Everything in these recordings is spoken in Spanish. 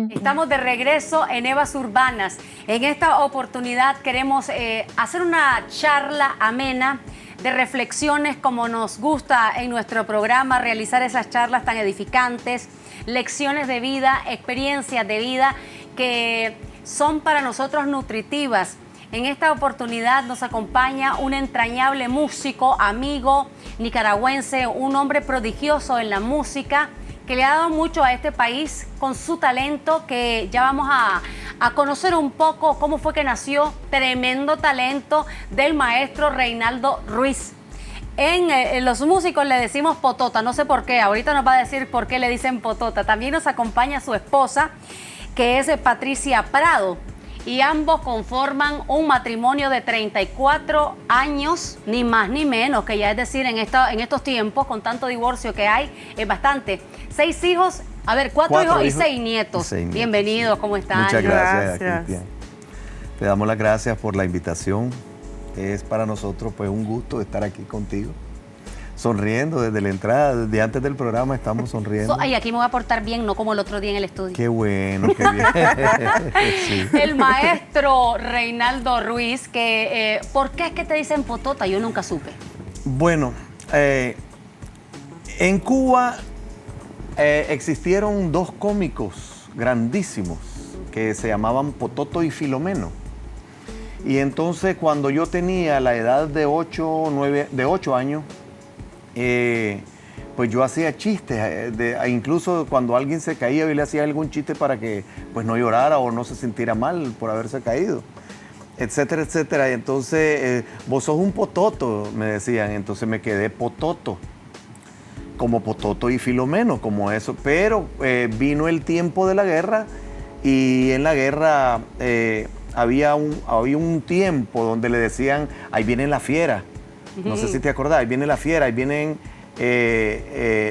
Estamos de regreso en Evas Urbanas. En esta oportunidad queremos hacer una charla amena de reflexiones, como nos gusta en nuestro programa, realizar esas charlas tan edificantes, lecciones de vida, experiencias de vida que son para nosotros nutritivas. En esta oportunidad nos acompaña un entrañable músico, amigo nicaragüense, un hombre prodigioso en la música, que le ha dado mucho a este país con su talento, que ya vamos a conocer un poco cómo fue que nació. Tremendo talento del maestro Reinaldo Ruiz. En los músicos le decimos Potota, no sé por qué, ahorita nos va a decir por qué le dicen Potota. También nos acompaña su esposa, que es Patricia Prado, y ambos conforman un matrimonio de 34 años, ni más ni menos, que ya es decir, en estos tiempos, con tanto divorcio que hay, es bastante. 6 hijos, cuatro hijos y 6 nietos. Bienvenidos, ¿cómo están? Muchas gracias, Cristian. Te damos las gracias por la invitación. Es para nosotros pues un gusto estar aquí contigo. Sonriendo desde la entrada, desde antes del programa estamos sonriendo. Ay, aquí me voy a portar bien, no como el otro día en el estudio. Qué bueno, qué bien. Sí. El maestro Reinaldo Ruiz, que ¿por qué es que te dicen Potota? Yo nunca supe. Bueno, en Cuba existieron 2 cómicos grandísimos que se llamaban Pototo y Filomeno. Y entonces cuando yo tenía la edad de 8 años, pues yo hacía chistes, incluso cuando alguien se caía yo le hacía algún chiste para que pues no llorara o no se sintiera mal por haberse caído, etcétera, etcétera. Y entonces, vos sos un pototo, me decían, entonces me quedé Pototo, como Pototo y Filomeno, como eso. Pero vino el tiempo de la guerra y en la guerra había un tiempo donde le decían, ahí viene la fiera. No sé si te acordás, ahí viene la fiera, ahí vienen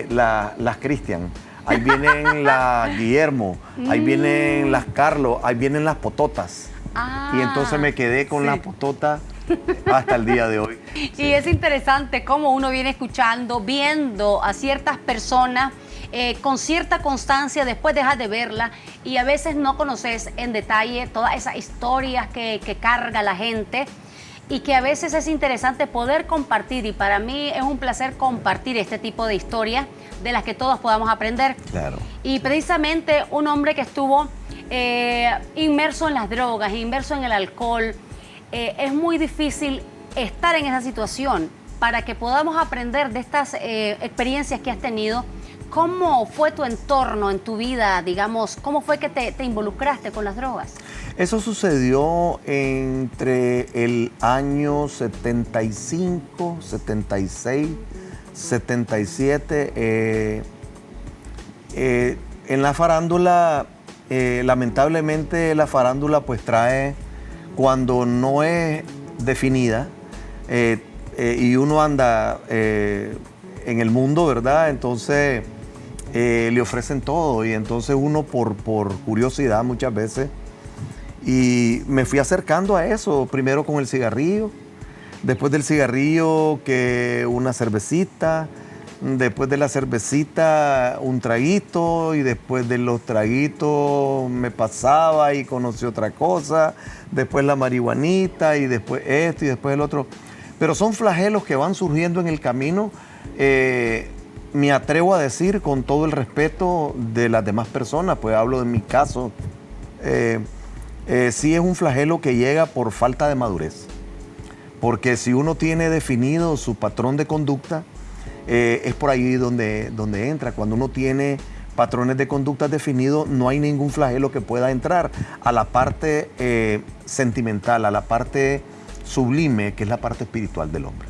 las Cristian, ahí vienen las Guillermo, ahí vienen las Carlos, ahí vienen las Pototas. Y entonces me quedé con la Potota hasta el día de hoy. Sí. Y es interesante cómo uno viene escuchando, viendo a ciertas personas con cierta constancia, después dejas de verla y a veces no conoces en detalle todas esas historias que carga la gente. Y que a veces es interesante poder compartir, y para mí es un placer compartir este tipo de historias de las que todos podamos aprender. Claro. Y precisamente un hombre que estuvo inmerso en las drogas, inmerso en el alcohol, es muy difícil estar en esa situación. Para que podamos aprender de estas experiencias que has tenido, ¿cómo fue tu entorno en tu vida, digamos? ¿Cómo fue que te involucraste con las drogas? Eso sucedió entre el año 75, 76, 77. En la farándula, lamentablemente la farándula pues trae, cuando no es definida y uno anda en el mundo, ¿verdad? Entonces le ofrecen todo y entonces uno por curiosidad muchas veces. Y me fui acercando a eso, primero con el cigarrillo, después del cigarrillo que una cervecita, después de la cervecita un traguito y después de los traguitos me pasaba y conocí otra cosa, después la marihuanita y después esto y después el otro. Pero son flagelos que van surgiendo en el camino, me atrevo a decir con todo el respeto de las demás personas, pues hablo de mi caso. Sí es un flagelo que llega por falta de madurez, porque si uno tiene definido su patrón de conducta, es por ahí donde entra. Cuando uno tiene patrones de conducta definidos, no hay ningún flagelo que pueda entrar a la parte sentimental, a la parte sublime, que es la parte espiritual del hombre.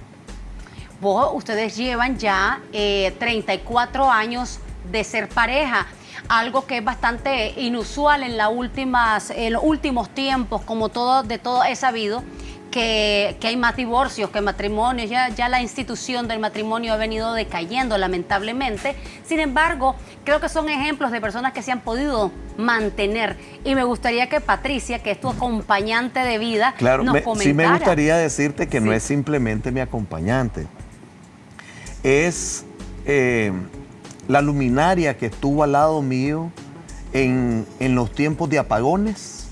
Ustedes llevan ya 34 años de ser pareja. Algo que es bastante inusual en los últimos tiempos, como de todo he sabido, que hay más divorcios que matrimonios. Ya la institución del matrimonio ha venido decayendo, lamentablemente. Sin embargo, creo que son ejemplos de personas que se han podido mantener. Y me gustaría que Patricia, que es tu acompañante de vida, nos comentara. Sí me gustaría decirte que no es simplemente mi acompañante. es la luminaria que estuvo al lado mío en los tiempos de apagones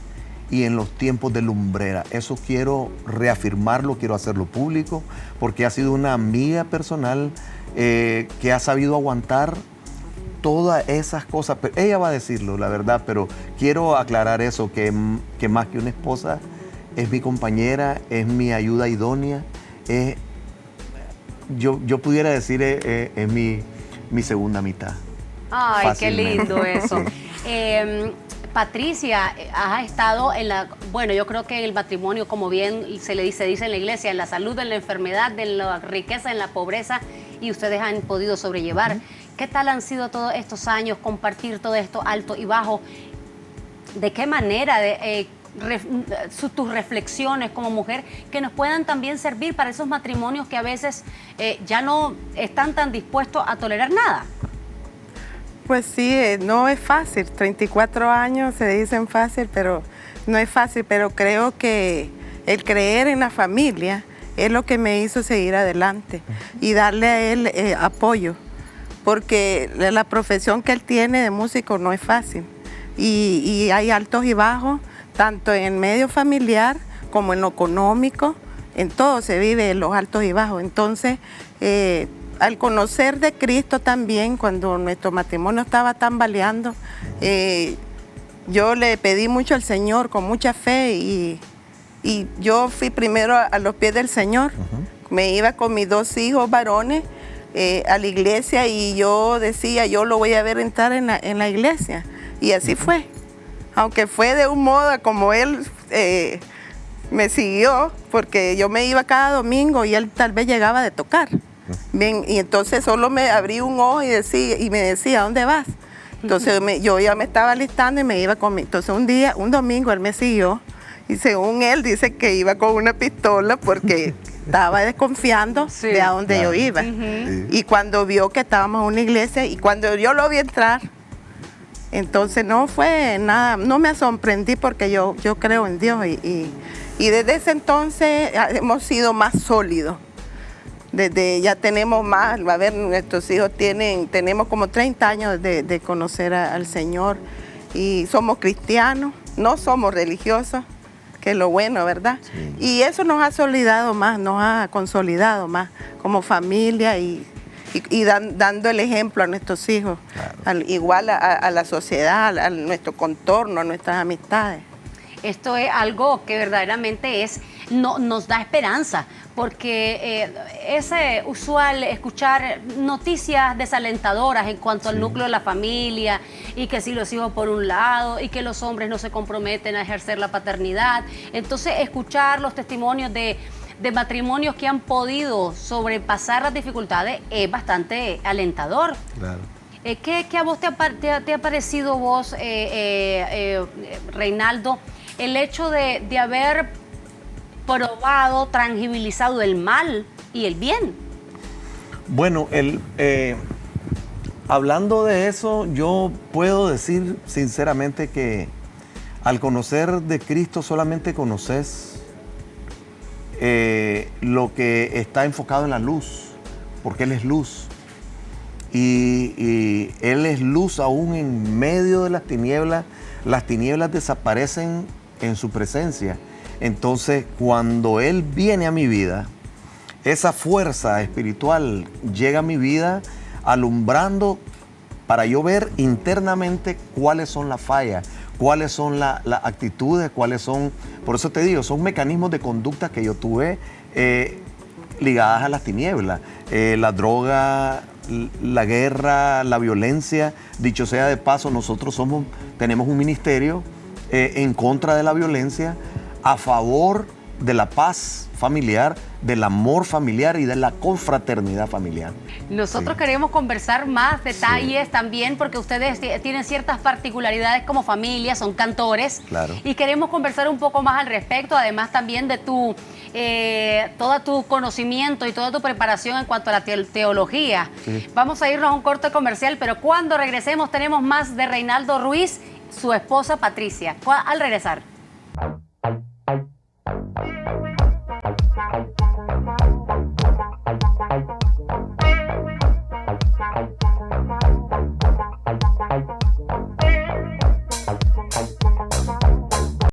y en los tiempos de lumbrera. Eso quiero reafirmarlo, quiero hacerlo público, porque ha sido una amiga personal que ha sabido aguantar todas esas cosas. Pero ella va a decirlo, la verdad, pero quiero aclarar eso, que más que una esposa, es mi compañera, es mi ayuda idónea, yo pudiera decir es mi segunda mitad. Ay, Fácilmente. qué lindo eso. Sí. Patricia, has estado bueno, yo creo que el matrimonio, como bien se dice en la iglesia, en la salud, en la enfermedad, en la riqueza, en la pobreza, y ustedes han podido sobrellevar. ¿Qué tal han sido todos estos años, compartir todo esto alto y bajo? ¿De qué manera tus reflexiones como mujer que nos puedan también servir para esos matrimonios que a veces ya no están tan dispuestos a tolerar nada? Pues sí, no es fácil. 34 años se dicen fácil, pero no es fácil. Pero creo que el creer en la familia es lo que me hizo seguir adelante y darle a él apoyo, porque la profesión que él tiene de músico no es fácil y hay altos y bajos, tanto en el medio familiar como en lo económico, en todo se vive en los altos y bajos. Entonces, al conocer de Cristo también, cuando nuestro matrimonio estaba tambaleando, yo le pedí mucho al Señor con mucha fe y yo fui primero a los pies del Señor. Me iba con mis 2 hijos varones a la iglesia y yo decía, yo lo voy a ver entrar en la iglesia. Y así fue. Aunque fue de un modo como él me siguió, porque yo me iba cada domingo y él tal vez llegaba de tocar. Bien, y entonces solo me abrí un ojo y me decía, ¿a dónde vas? Entonces yo ya me estaba listando y me iba conmigo. Entonces un domingo él me siguió y según él dice que iba con una pistola porque estaba desconfiando de a dónde yo iba. Y cuando vio que estábamos en una iglesia y cuando yo lo vi entrar, entonces no fue nada, no me sorprendí porque yo creo en Dios y desde ese entonces hemos sido más sólidos. Desde ya tenemos más, a ver, nuestros hijos tenemos como 30 años de conocer al Señor y somos cristianos, no somos religiosos, que es lo bueno, ¿verdad? Sí. Y eso nos ha consolidado más como familia y dando el ejemplo a nuestros hijos, claro. Igual a la sociedad, a nuestro contorno, a nuestras amistades. Esto es algo que verdaderamente nos da esperanza, porque es usual escuchar noticias desalentadoras en cuanto al núcleo de la familia, y que si los hijos por un lado, y que los hombres no se comprometen a ejercer la paternidad. Entonces, escuchar los testimonios de matrimonios que han podido sobrepasar las dificultades es bastante alentador. Claro. ¿Qué a vos te ha parecido vos, Reinaldo, el hecho de haber probado, tangibilizado el mal y el bien? Bueno, hablando de eso, yo puedo decir sinceramente que al conocer de Cristo solamente conoces lo que está enfocado en la luz, porque Él es luz. Y Él es luz aún en medio de las tinieblas. Las tinieblas desaparecen en su presencia. Entonces, cuando Él viene a mi vida, esa fuerza espiritual llega a mi vida alumbrando para yo ver internamente cuáles son las fallas, cuáles son las actitudes, cuáles son... Por eso te digo, son mecanismos de conducta que yo tuve ligadas a las tinieblas. La droga, la guerra, la violencia. Dicho sea de paso, nosotros tenemos un ministerio en contra de la violencia, a favor de la paz familiar, del amor familiar y de la confraternidad familiar. Nosotros queremos conversar más detalles también, porque ustedes tienen ciertas particularidades como familia, son cantores, claro. Y queremos conversar un poco más al respecto, además también de todo tu conocimiento y toda tu preparación en cuanto a la teología. Sí. Vamos a irnos a un corte comercial, pero cuando regresemos tenemos más de Reinaldo Ruiz, su esposa Patricia, al regresar.